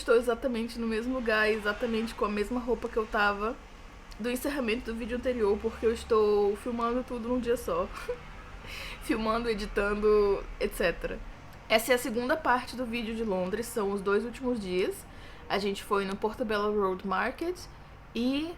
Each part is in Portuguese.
estou exatamente no mesmo lugar, exatamente com a mesma roupa que eu tava do encerramento do vídeo anterior, porque eu estou filmando tudo num dia só. Filmando, editando, etc. Essa é a segunda parte do vídeo de Londres, são os 2 últimos dias. A gente foi no Portobello Road Market e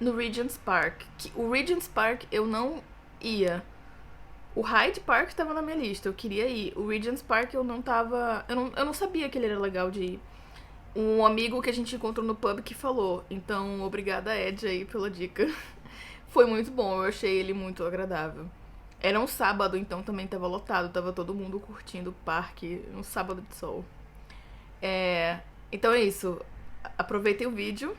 no Regent's Park. O Regent's Park eu não ia. O Hyde Park tava na minha lista, eu queria ir. O Regent's Park eu não tava... Eu não sabia que ele era legal de ir. Um amigo que a gente encontrou no pub que falou. Então, obrigada, Ed, aí, pela dica. Foi muito bom, eu achei ele muito agradável. Era um sábado, então também tava lotado. Tava todo mundo curtindo o parque, um sábado de sol. Então é isso. Aproveitem o vídeo.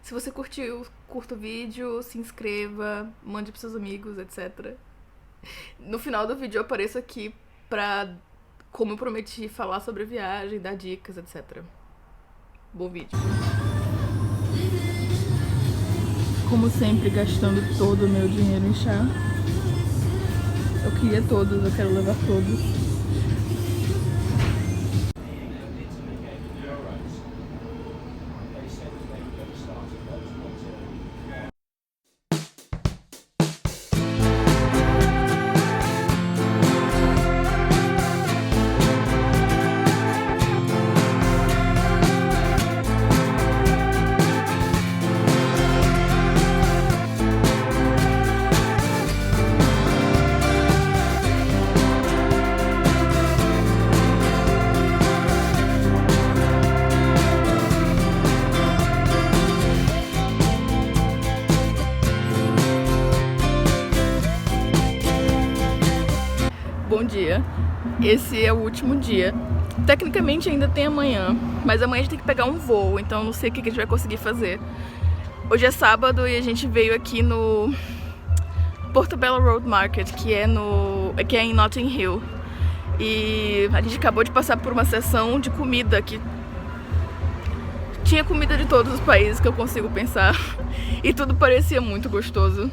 Se você curtiu, curta o vídeo, se inscreva, mande pros seus amigos, etc. No final do vídeo eu apareço aqui pra, como eu prometi, falar sobre a viagem, dar dicas, etc. Bom vídeo. Como sempre, gastando todo o meu dinheiro em chá. Eu queria todos, eu quero levar todos. Bom dia, esse é o último dia. Tecnicamente ainda tem amanhã, mas amanhã a gente tem que pegar um voo, então não sei o que a gente vai conseguir fazer. Hoje é sábado e a gente veio aqui no Portobello Road Market, que é em Notting Hill. E a gente acabou de passar por uma sessão de comida que tinha comida de todos os países que eu consigo pensar e tudo parecia muito gostoso.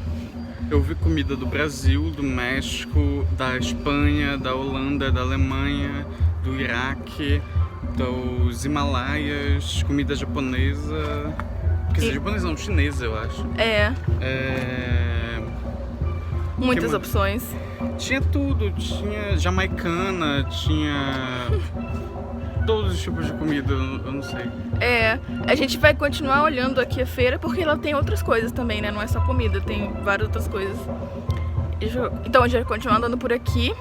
Eu vi comida do Brasil, do México, da Espanha, da Holanda, da Alemanha, do Iraque, dos Himalaias, comida japonesa. Quer dizer, japonesa não, chinesa, eu acho. Muitas opções. Tinha tudo, tinha jamaicana, tinha todos os tipos de comida, eu não sei. A gente vai continuar olhando aqui a feira porque ela tem outras coisas também, né? Não é só comida, tem várias outras coisas. Então a gente vai continuar andando por aqui.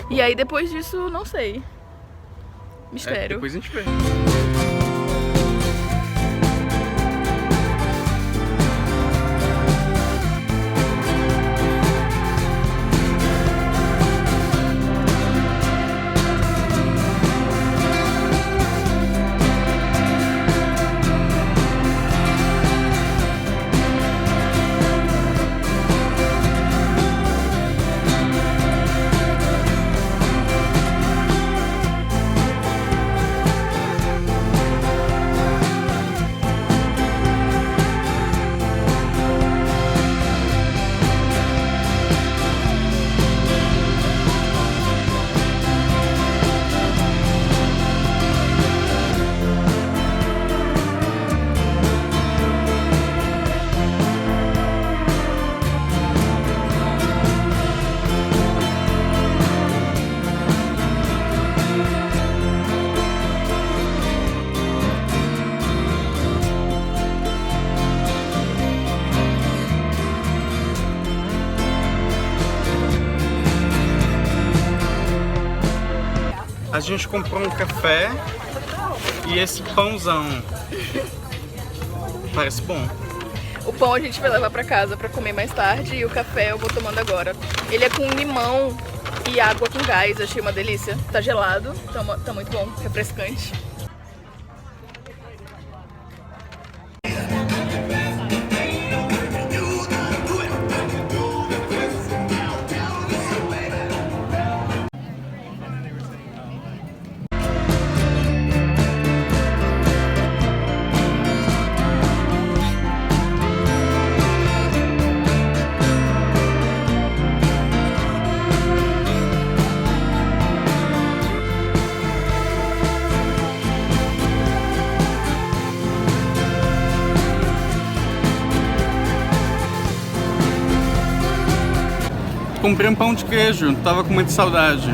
E aí depois disso, não sei. Mistério. Depois a gente vê. A gente comprou um café e esse pãozão. Parece bom. O pão a gente vai levar pra casa pra comer mais tarde e o café eu vou tomando agora. Ele é com limão e água com gás, achei uma delícia. Tá gelado, tá muito bom, refrescante. comprei um pão de queijo, tava com muita saudade.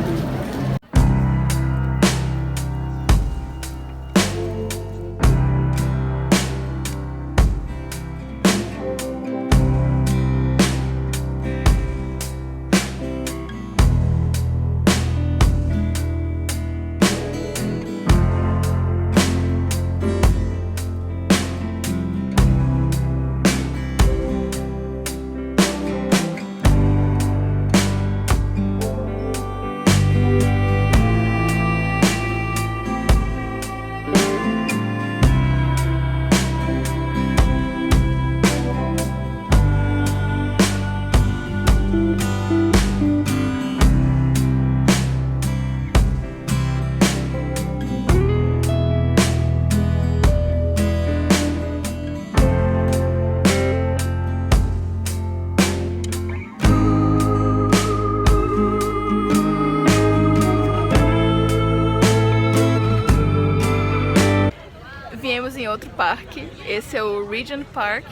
Viemos em outro parque, esse é o Regent Park,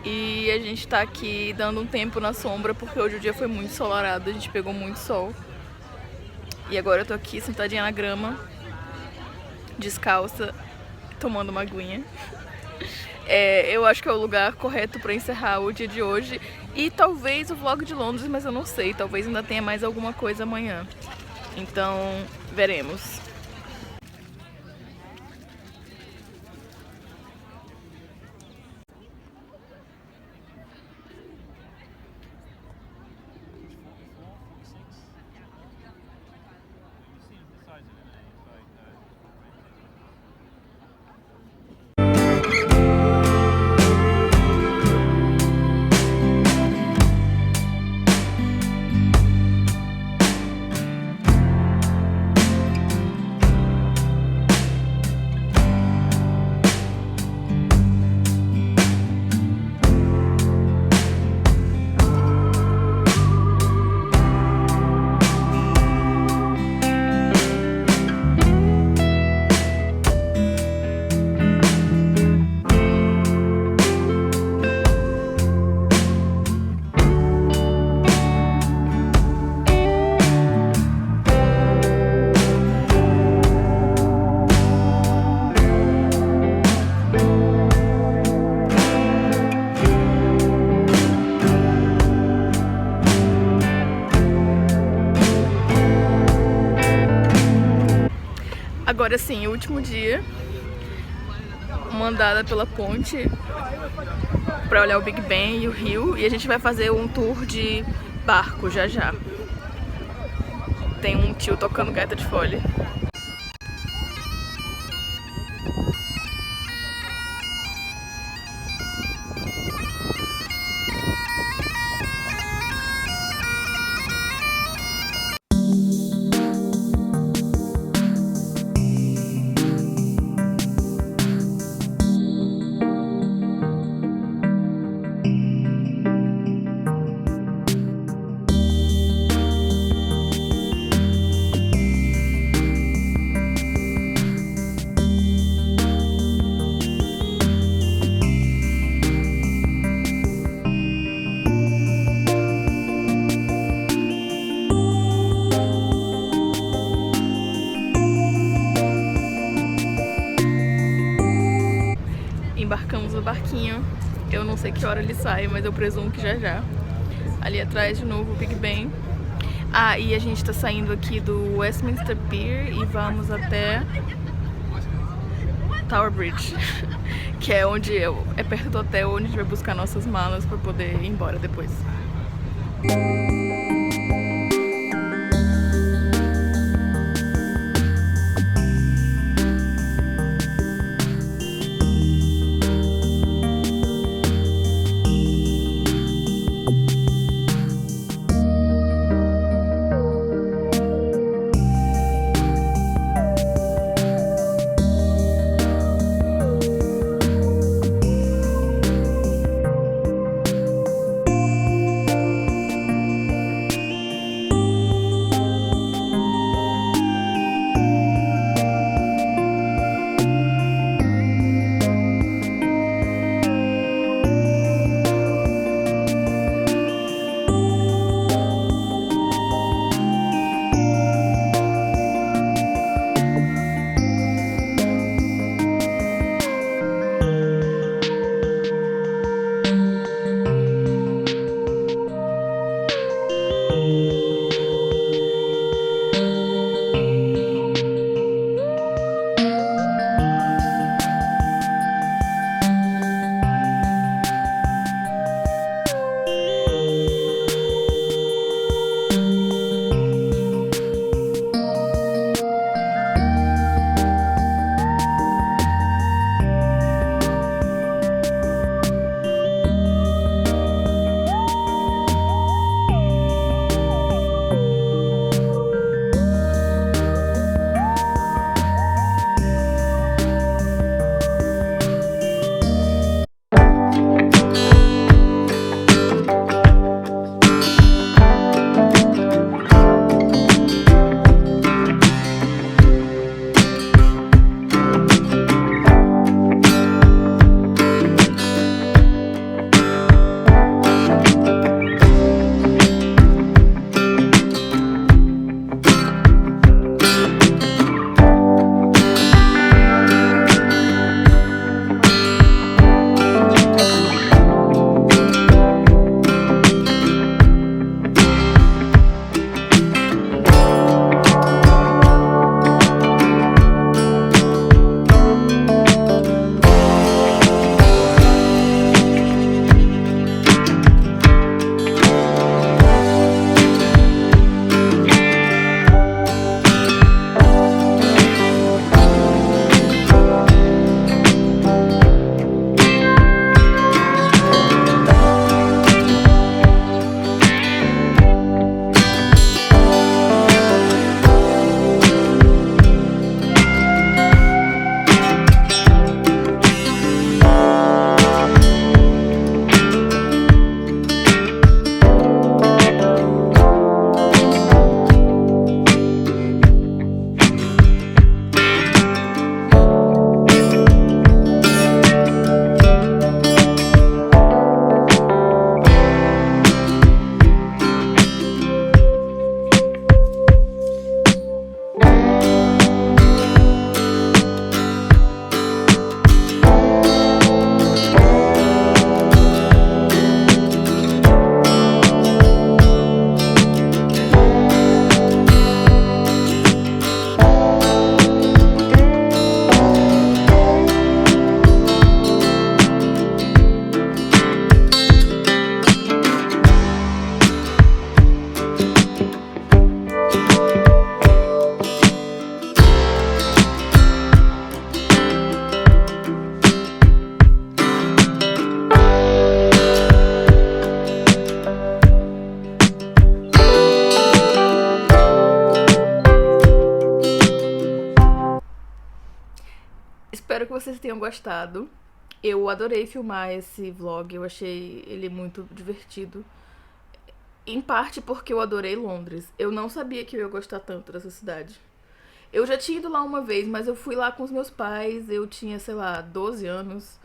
e a gente tá aqui dando um tempo na sombra porque hoje o dia foi muito ensolarado, a gente pegou muito sol. E agora eu tô aqui sentadinha na grama, descalça, tomando uma aguinha. Eu acho que é o lugar correto pra encerrar o dia de hoje e talvez o vlog de Londres, mas eu não sei, talvez ainda tenha mais alguma coisa amanhã. Então, veremos. Agora sim, o último dia, uma andada pela ponte pra olhar o Big Ben e o rio, e a gente vai fazer um tour de barco já já. Tem um tio tocando gaita de fole. Embarcamos no barquinho, eu não sei que hora ele sai, mas eu presumo que já já. Ali atrás de novo o Big Ben. Ah, e a gente tá saindo aqui do Westminster Pier e vamos até Tower Bridge, que é onde é perto do hotel onde a gente vai buscar nossas malas pra poder ir embora depois. tenham gostado. Eu adorei filmar esse vlog, eu achei ele muito divertido. Em parte porque eu adorei Londres. Eu não sabia que eu ia gostar tanto dessa cidade. Eu já tinha ido lá uma vez, mas eu fui lá com os meus pais, eu tinha, sei lá, 12 anos.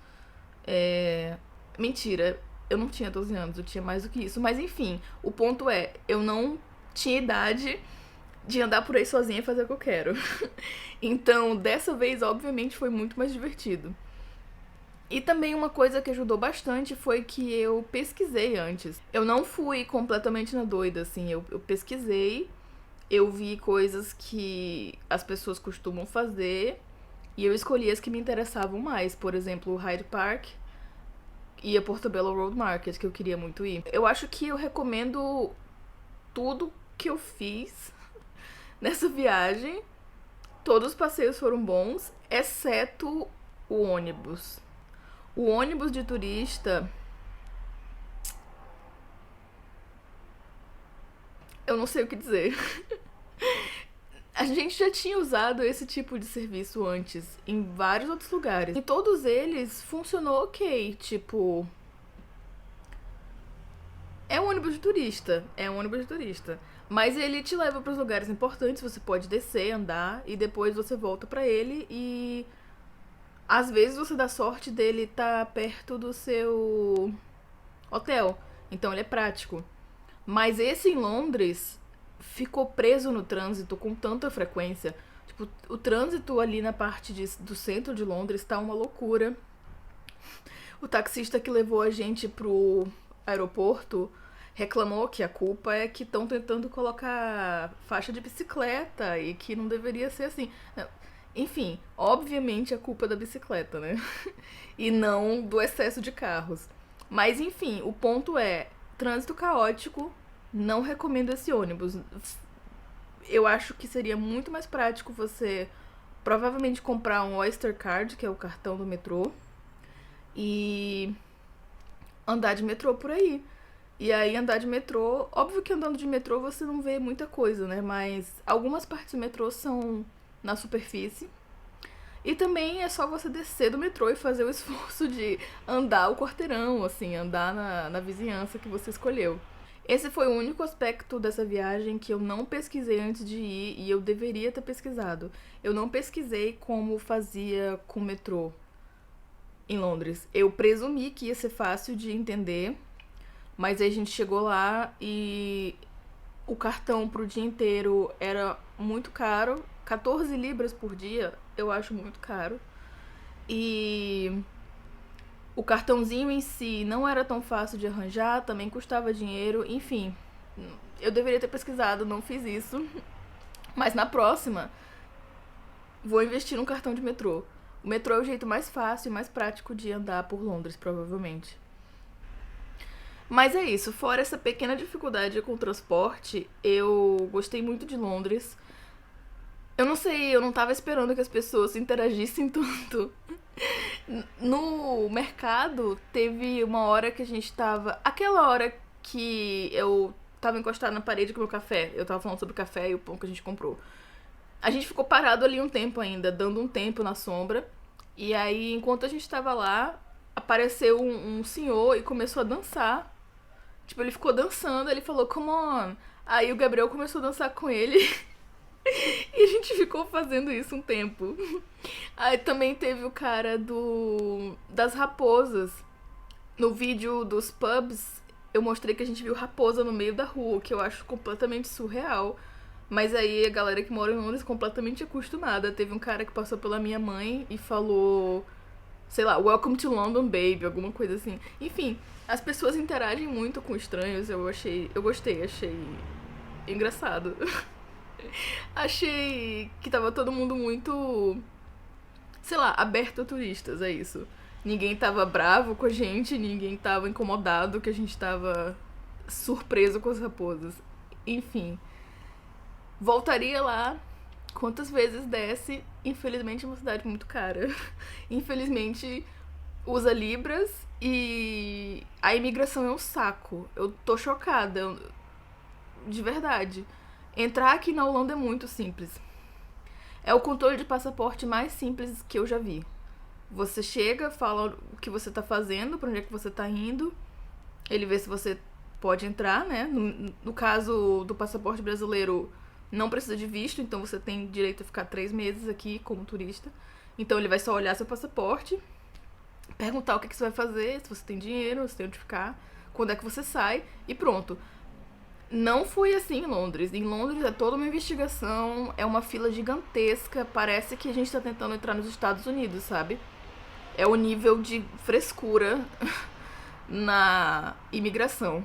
Mentira, eu não tinha 12 anos, eu tinha mais do que isso. Mas enfim, o ponto é, eu não tinha idade de andar por aí sozinha e fazer o que eu quero. Então, dessa vez, obviamente, foi muito mais divertido. E também uma coisa que ajudou bastante foi que eu pesquisei antes. Eu não fui completamente na doida, assim, eu pesquisei, eu vi coisas que as pessoas costumam fazer e eu escolhi as que me interessavam mais. Por exemplo, o Hyde Park e a Portobello Road Market, que eu queria muito ir. Eu acho que eu recomendo tudo que eu fiz nessa viagem. Todos os passeios foram bons, exceto o ônibus. O ônibus de turista, eu não sei o que dizer. A gente já tinha usado esse tipo de serviço antes, em vários outros lugares. E todos eles funcionou ok, tipo... É um ônibus de turista, Mas ele te leva para os lugares importantes, você pode descer, andar, e depois você volta pra ele e... Às vezes você dá sorte dele estar perto do seu hotel, então ele é prático. Mas esse em Londres ficou preso no trânsito com tanta frequência. Tipo, o trânsito ali na parte do centro de Londres tá uma loucura. O taxista que levou a gente pro aeroporto reclamou que a culpa é que estão tentando colocar faixa de bicicleta e que não deveria ser assim. Enfim, obviamente a culpa é da bicicleta, né? E não do excesso de carros. Mas enfim, o ponto é, trânsito caótico, não recomendo esse ônibus. Eu acho que seria muito mais prático você provavelmente comprar um Oyster Card, que é o cartão do metrô, e andar de metrô por aí. E aí andar de metrô, óbvio que andando de metrô você não vê muita coisa, né? Mas algumas partes do metrô são na superfície. E também é só você descer do metrô e fazer o esforço de andar o quarteirão, assim, andar na vizinhança que você escolheu. Esse foi o único aspecto dessa viagem que eu não pesquisei antes de ir e eu deveria ter pesquisado. Eu não pesquisei como fazia com o metrô em Londres. Eu presumi que ia ser fácil de entender, mas aí a gente chegou lá e o cartão pro dia inteiro era muito caro. 14 libras por dia, eu acho muito caro. E o cartãozinho em si não era tão fácil de arranjar, também custava dinheiro, enfim. Eu deveria ter pesquisado, não fiz isso. Mas na próxima, vou investir num cartão de metrô. O metrô é o jeito mais fácil e mais prático de andar por Londres, provavelmente. Mas é isso, fora essa pequena dificuldade com o transporte, eu gostei muito de Londres. Eu não sei, eu não tava esperando que as pessoas interagissem tanto. No mercado, teve uma hora que a gente tava... Aquela hora que eu tava encostada na parede com o meu café. Eu tava falando sobre o café e o pão que a gente comprou. A gente ficou parado ali um tempo ainda, dando um tempo na sombra. E aí, enquanto a gente tava lá, apareceu um senhor e começou a dançar. Tipo, ele ficou dançando, ele falou, come on. Aí o Gabriel começou a dançar com ele. E a gente ficou fazendo isso um tempo. Aí também teve o cara das raposas. No vídeo dos pubs, eu mostrei que a gente viu raposa no meio da rua, que eu acho completamente surreal. Mas aí a galera que mora em Londres é completamente acostumada. Teve um cara que passou pela minha mãe e falou, sei lá, Welcome to London, baby, alguma coisa assim. Enfim, as pessoas interagem muito com estranhos, eu gostei, achei engraçado. Achei que tava todo mundo muito, sei lá, aberto a turistas, é isso. Ninguém tava bravo com a gente, ninguém tava incomodado que a gente tava surpreso com as raposas. Enfim, voltaria lá quantas vezes desse. Infelizmente é uma cidade muito cara. Infelizmente usa libras e a imigração é um saco. Eu tô chocada, de verdade. Entrar aqui na Holanda é muito simples. É o controle de passaporte mais simples que eu já vi. Você chega, fala o que você tá fazendo, pra onde é que você tá indo. Ele vê se você pode entrar, né? No caso do passaporte brasileiro, não precisa de visto, então você tem direito a ficar 3 meses aqui como turista. Então ele vai só olhar seu passaporte, perguntar o que você vai fazer, se você tem dinheiro, se tem onde ficar, quando é que você sai e pronto. Não fui assim em Londres. Em Londres é toda uma investigação, é uma fila gigantesca, parece que a gente tá tentando entrar nos Estados Unidos, sabe? É o nível de frescura na imigração.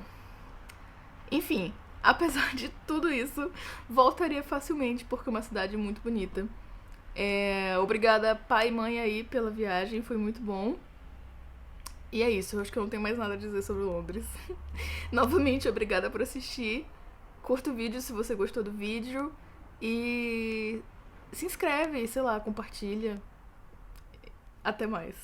Enfim, apesar de tudo isso, voltaria facilmente porque é uma cidade muito bonita. Obrigada pai e mãe aí pela viagem, foi muito bom. E é isso, eu acho que eu não tenho mais nada a dizer sobre Londres. Novamente, obrigada por assistir. Curta o vídeo se você gostou do vídeo. E se inscreve, sei lá, compartilha. Até mais.